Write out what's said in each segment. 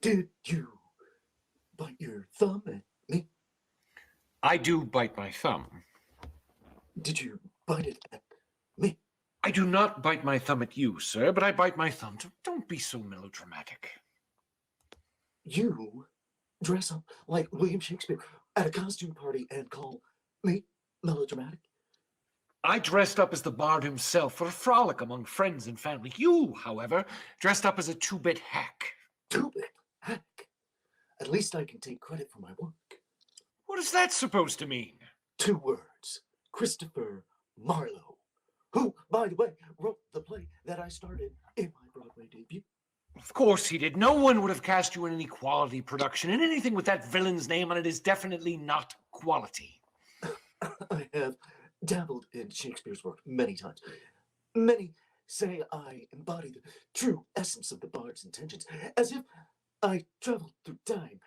Did you bite your thumb at me? I do bite my thumb. Did you bite it at me? I do not bite my thumb at you, sir, but I bite my thumb. Don't be so melodramatic. You dress up like William Shakespeare at a costume party and call me melodramatic? I dressed up as the bard himself for a frolic among friends and family. You, however, dressed up as a two-bit hack. Two-bit hack. At least I can take credit for my work. What is that supposed to mean? 2 words. Christopher Marlowe, who, by the way, wrote the play that I started in my Broadway debut. Of course he did. No one would have cast you in any quality production, and anything with that villain's name on it is definitely not quality. I have dabbled in Shakespeare's work many times. Many say I embody the true essence of the bard's intentions, as if I traveled through time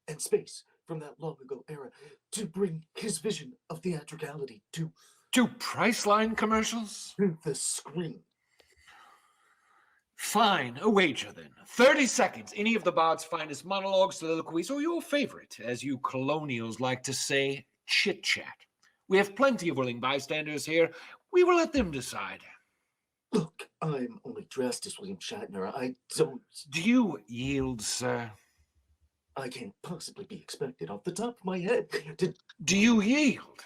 and space from that long ago era to bring his vision of theatricality to Priceline commercials? the screen. Fine, a wager then. 30 seconds, any of the bard's finest monologues, soliloquies, or your favorite, as you colonials like to say, chit-chat. We have plenty of willing bystanders here. We will let them decide. Look, I'm only dressed as William Shatner. I don't... Do you yield, sir? I can't possibly be expected off the top of my head to... Do you yield?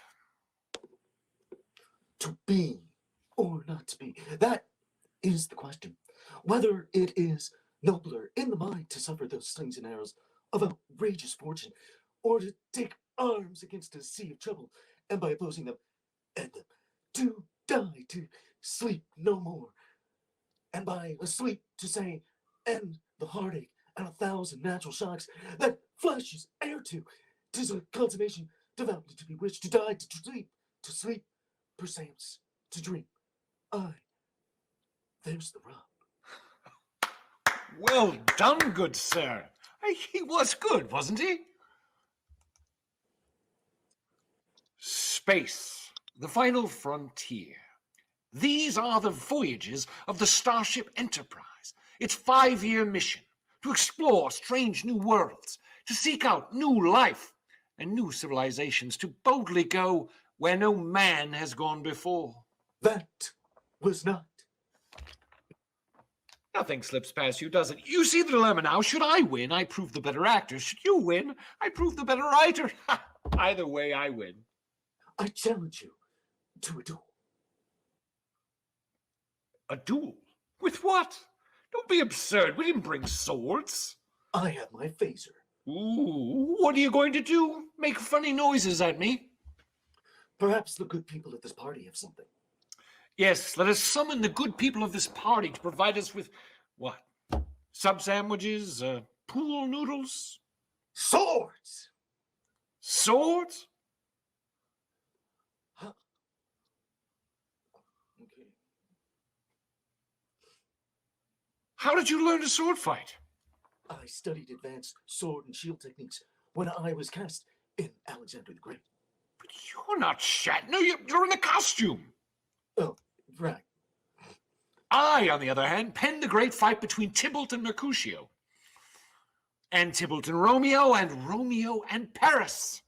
To be or not to be. That is the question. Whether it is nobler in the mind to suffer those slings and arrows of outrageous fortune, or to take arms against a sea of trouble, and by opposing them, end them, to die, to sleep no more, and by asleep to say, end the heartache and 1,000 natural shocks that flesh is heir to. 'Tis a consummation devoutly to be wished, to die, to sleep, perseverance, to dream. There's the rub. Well done, good sir. He was good, wasn't he? Space, the final frontier. These are the voyages of the Starship Enterprise. Its 5-year mission to explore strange new worlds, to seek out new life and new civilizations, to boldly go where no man has gone before. That was not. Nothing slips past you, does it? You see the dilemma now. Should I win, I prove the better actor. Should you win, I prove the better writer. Either way, I win. I challenge you to a duel. A duel? With what? Don't be absurd. We didn't bring swords. I have my phaser. Ooh, what are you going to do? Make funny noises at me? Perhaps the good people at this party have something. Yes, let us summon the good people of this party to provide us with, what? Sub-sandwiches? Pool noodles? Swords! Swords? Huh. Okay. How did you learn to sword fight? I studied advanced sword and shield techniques when I was cast in Alexander the Great. But you're not Shatner. You're in a costume. Oh, right. I, on the other hand, penned the great fight between Tybalt and Mercutio. And Tybalt and Romeo and Paris.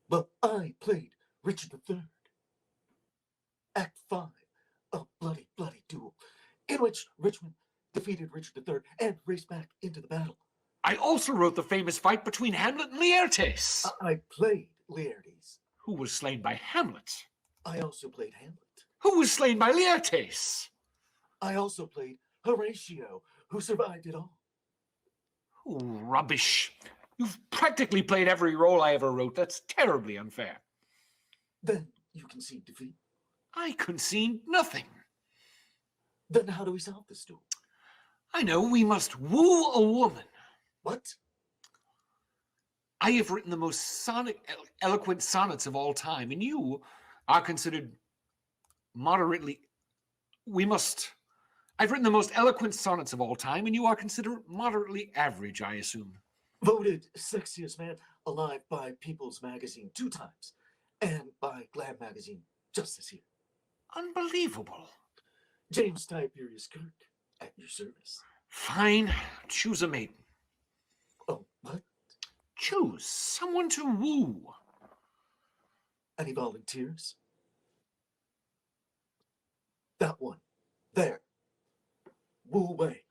But I played Richard III. Act 5, a bloody, bloody duel, in which Richmond defeated Richard III and raced back into the battle. I also wrote the famous fight between Hamlet and Laertes. I played Laertes. Who was slain by Hamlet. I also played Hamlet. Who was slain by Laertes. I also played Horatio, who survived it all. Oh, rubbish. You've practically played every role I ever wrote. That's terribly unfair. Then you concede defeat. I concede nothing. Then how do we solve this duel? I know, we must woo a woman. What? I have written the most eloquent sonnets of all time, and you are considered moderately... I've written the most eloquent sonnets of all time, and you are considered moderately average, I assume. Voted sexiest man alive by People's Magazine 2 times, and by Glam Magazine just this year. Unbelievable. James Tiberius Kirk, at your service. Fine. choose a maiden. Oh, what? Choose someone to woo. Any volunteers? That one. There. Woo away.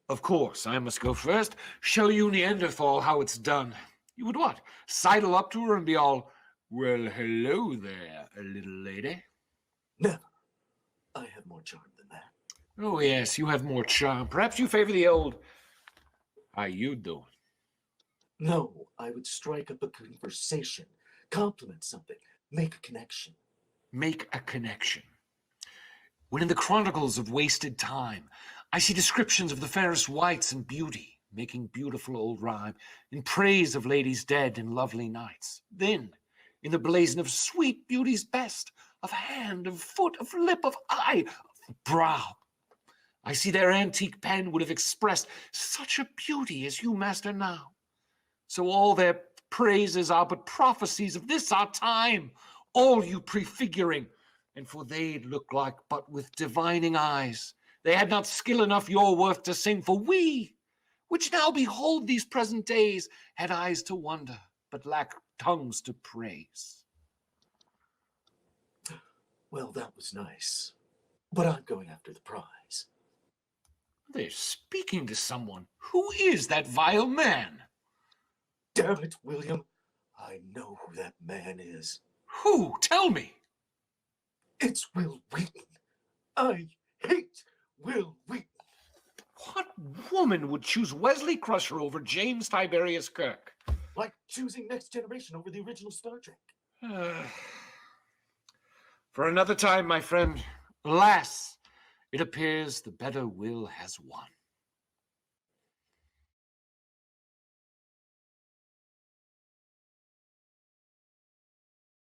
Of course, I must go first. Show you Neanderthal how it's done. You would what? Sidle up to her and be all, well, hello there, little lady. Never. I have more charm than that. Oh, yes, you have more charm. Perhaps you favor the old, how you doing? No, I would strike up a conversation, compliment something, make a connection. Make a connection. When in the chronicles of wasted time, I see descriptions of the fairest wights and beauty, making beautiful old rhyme, in praise of ladies dead in lovely nights. Then, in the blazon of sweet beauty's best, of hand, of foot, of lip, of eye, of brow, I see their antique pen would have expressed such a beauty as you master now. So all their praises are but prophecies of this our time, all you prefiguring, and for they'd look like but with divining eyes. They had not skill enough your worth to sing, for we, which now behold these present days, had eyes to wonder, but lack tongues to praise. Well, that was nice. But I'm going after the prize. They're speaking to someone. Who is that vile man? Damn it, William. I know who that man is. Who? Tell me. It's Will Wheaton. I hate Will Wheaton. What woman would choose Wesley Crusher over James Tiberius Kirk? Like choosing Next Generation over the original Star Trek. For another time, my friend. Alas, it appears the better will has won.